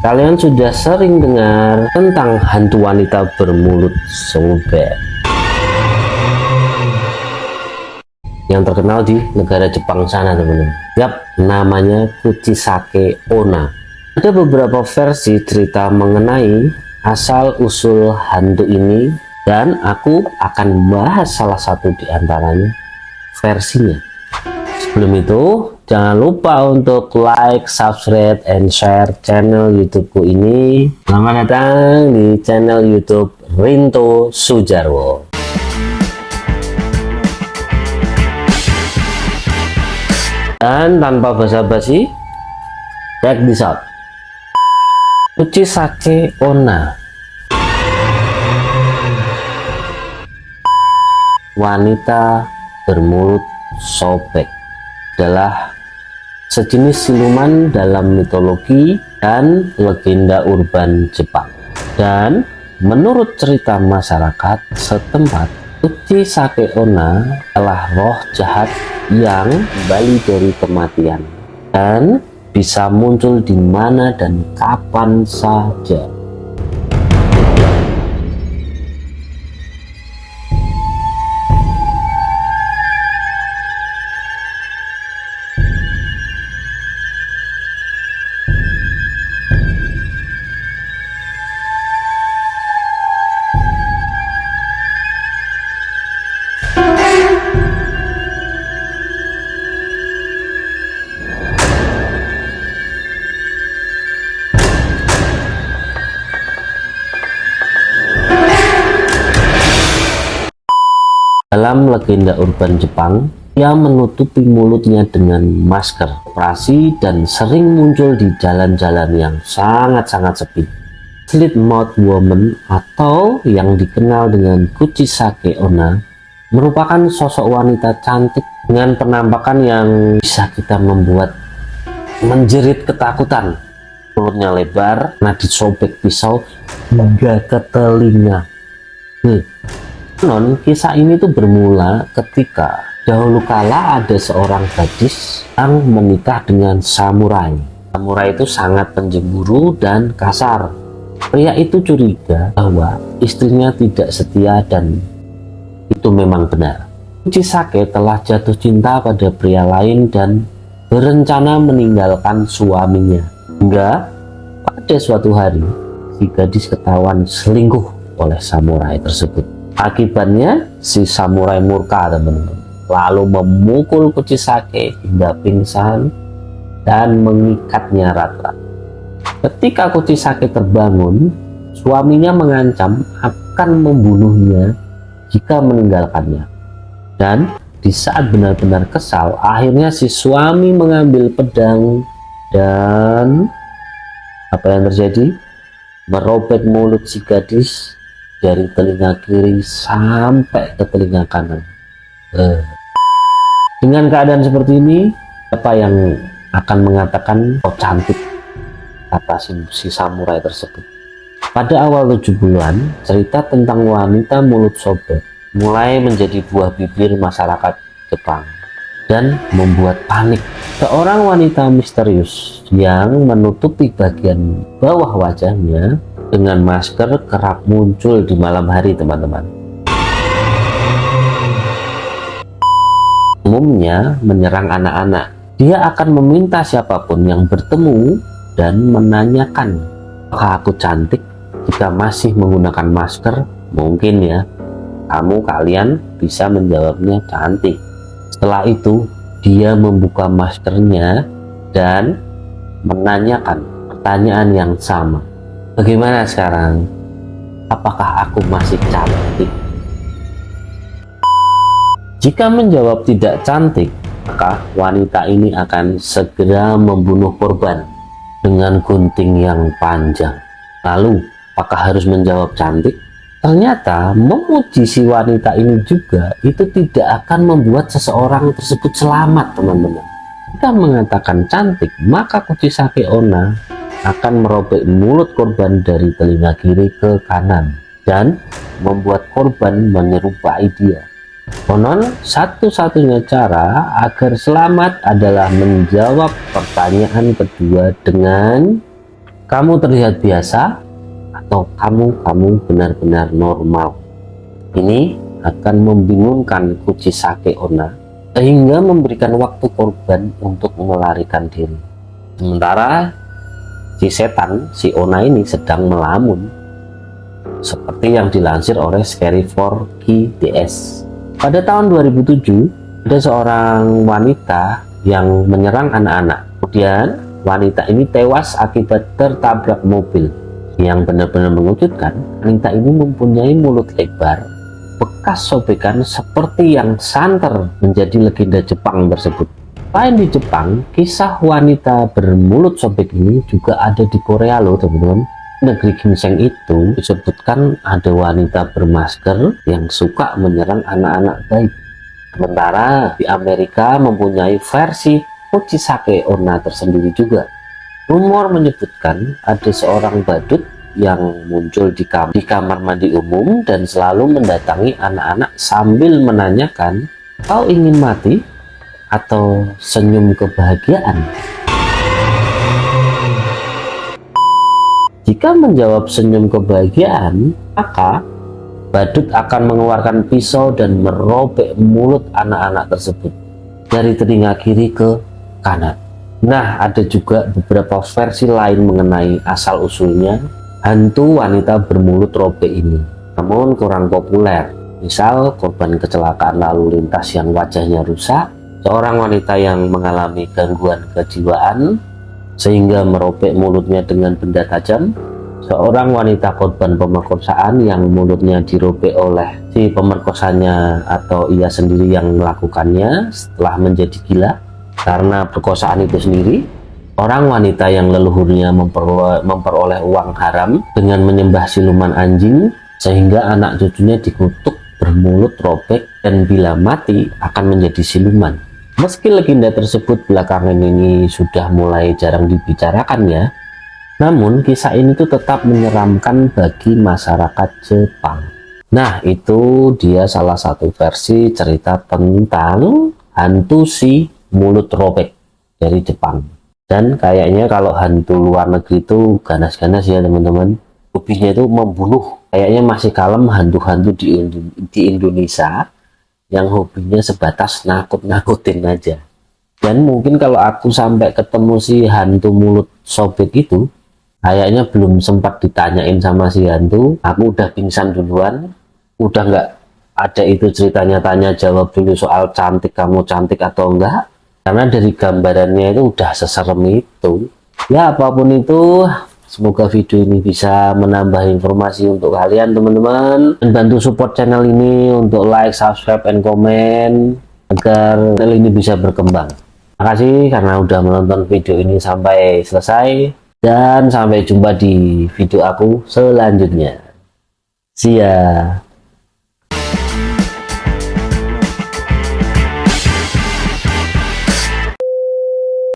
Kalian sudah sering dengar tentang hantu wanita bermulut sobek yang terkenal di negara Jepang sana, teman-teman. Yap, namanya Kuchisake Onna. Ada beberapa versi cerita mengenai asal usul hantu ini, dan aku akan bahas salah satu di antaranya versinya. Sebelum itu, jangan lupa untuk like, subscribe, and share channel YouTubeku ini. Selamat datang di channel YouTube Rinto Sujarwo. Dan tanpa basa-basi, check this out. Kuchisake Onna, wanita bermulut sobek, adalah sejenis siluman dalam mitologi dan legenda urban Jepang. Dan menurut cerita masyarakat setempat, Kuchisake Onna adalah roh jahat yang kembali dari kematian dan bisa muncul di mana dan kapan saja. Dalam legenda urban Jepang, ia menutupi mulutnya dengan masker operasi dan sering muncul di jalan-jalan yang sangat-sangat sepi. Slit Mouth Woman atau yang dikenal dengan Kuchisake Onna merupakan sosok wanita cantik dengan penampakan yang bisa kita membuat menjerit ketakutan. Mulutnya lebar karena disobek pisau hingga ke telinga. Kisah ini tuh bermula ketika dahulu kala ada seorang gadis yang menikah dengan samurai. Samurai itu sangat penjemburu dan kasar. Pria itu curiga bahwa istrinya tidak setia, dan itu memang benar. Kuchisake telah jatuh cinta pada pria lain dan berencana meninggalkan suaminya. Hingga pada suatu hari si gadis ketahuan selingkuh oleh samurai tersebut. Akibatnya si samurai murka, teman-teman, lalu memukul Kuchisake hingga pingsan dan mengikatnya erat-erat. Ketika Kuchisake terbangun, suaminya mengancam akan membunuhnya jika meninggalkannya. Dan di saat benar-benar kesal, akhirnya si suami mengambil pedang dan apa yang terjadi? Merobek mulut si gadis dari telinga kiri sampai ke telinga kanan. Dengan keadaan seperti ini, siapa yang akan mengatakan kau cantik, kata si samurai tersebut. Pada awal 70-an, cerita tentang wanita mulut sobek mulai menjadi buah bibir masyarakat Jepang dan membuat panik. Seorang wanita misterius yang menutupi bagian bawah wajahnya dengan masker kerap muncul di malam hari, teman-teman. Umumnya menyerang anak-anak. Dia akan meminta siapapun yang bertemu dan menanyakan, apakah aku cantik? Jika masih menggunakan masker, mungkin ya kalian bisa menjawabnya cantik. Setelah itu dia membuka maskernya dan menanyakan pertanyaan yang sama. Bagaimana sekarang? Apakah aku masih cantik? Jika menjawab tidak cantik, maka wanita ini akan segera membunuh korban dengan gunting yang panjang. Lalu, apakah harus menjawab cantik? Ternyata memuji si wanita ini juga itu tidak akan membuat seseorang tersebut selamat, teman-teman. Jika mengatakan cantik, maka Kuchisake Onna akan merobek mulut korban dari telinga kiri ke kanan dan membuat korban menyerupai dia. Konon satu-satunya cara agar selamat adalah menjawab pertanyaan kedua dengan kamu terlihat biasa atau kamu benar-benar normal. Ini akan membingungkan Kuchisake Onna sehingga memberikan waktu korban untuk melarikan diri. Sementara si setan, si Onna ini sedang melamun, seperti yang dilansir oleh Scary4Key DS. Pada tahun 2007, ada seorang wanita yang menyerang anak-anak. Kemudian wanita ini tewas akibat tertabrak mobil. Yang benar-benar mengejutkan, wanita ini mempunyai mulut lebar, bekas sobekan seperti yang santer menjadi legenda Jepang tersebut. Selain di Jepang, kisah wanita bermulut sobek ini juga ada di Korea loh teman-teman. Negeri ginseng itu disebutkan ada wanita bermasker yang suka menyerang anak-anak bayi. Sementara di Amerika mempunyai versi Kuchisake Onna tersendiri juga. Rumor menyebutkan ada seorang badut yang muncul di kamar mandi umum dan selalu mendatangi anak-anak sambil menanyakan, "Kau ingin mati atau senyum kebahagiaan?" Jika menjawab senyum kebahagiaan, maka badut akan mengeluarkan pisau dan merobek mulut anak-anak tersebut dari telinga kiri ke kanan. Nah, ada juga beberapa versi lain mengenai asal-usulnya hantu wanita bermulut robek ini, namun kurang populer. Misal korban kecelakaan lalu lintas yang wajahnya rusak, seorang wanita yang mengalami gangguan kejiwaan sehingga merobek mulutnya dengan benda tajam, seorang wanita korban pemerkosaan yang mulutnya dirobek oleh si pemerkosanya atau ia sendiri yang melakukannya setelah menjadi gila karena perkosaan itu sendiri, orang wanita yang leluhurnya memperoleh uang haram dengan menyembah siluman anjing sehingga anak cucunya dikutuk bermulut robek dan bila mati akan menjadi siluman. Meski legenda tersebut belakangan ini sudah mulai jarang dibicarakan ya, namun kisah ini tuh tetap menyeramkan bagi masyarakat Jepang. Nah, itu dia salah satu versi cerita tentang hantu si mulut robek dari Jepang. Dan kayaknya kalau hantu luar negeri itu ganas-ganas ya teman-teman. Hobinya itu membunuh. Kayaknya masih kalem hantu-hantu di Indonesia yang hobinya sebatas nakut-nakutin aja. Dan mungkin kalau aku sampai ketemu si hantu mulut sobek itu, kayaknya belum sempat ditanyain sama si hantu, aku udah pingsan duluan, udah nggak ada itu ceritanya tanya jawab dulu soal cantik, kamu cantik atau enggak. Karena dari gambarannya itu udah seserem itu. Ya apapun itu, semoga video ini bisa menambah informasi untuk kalian teman-teman. Dan bantu support channel ini untuk like, subscribe, and komen agar channel ini bisa berkembang. Terima kasih karena udah menonton video ini sampai selesai. Dan sampai jumpa di video aku selanjutnya. See ya.